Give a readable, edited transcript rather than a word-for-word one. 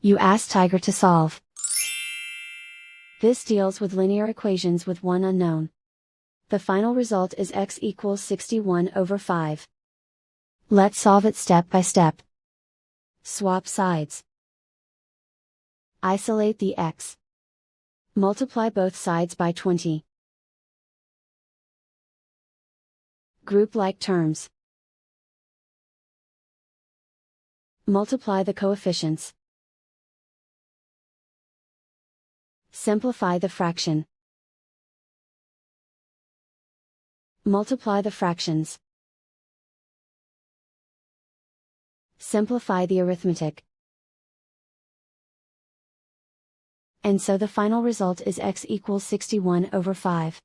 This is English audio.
You ask Tiger to solve. This deals with linear equations with one unknown. The final result is x equals 61 over 5. Let's solve it step by step. Swap sides. Isolate the x. Multiply both sides by 20. Group like terms. Multiply the coefficients. Simplify the fraction. Multiply the fractions. Simplify the arithmetic. And so the final result is x equals 61 over 5.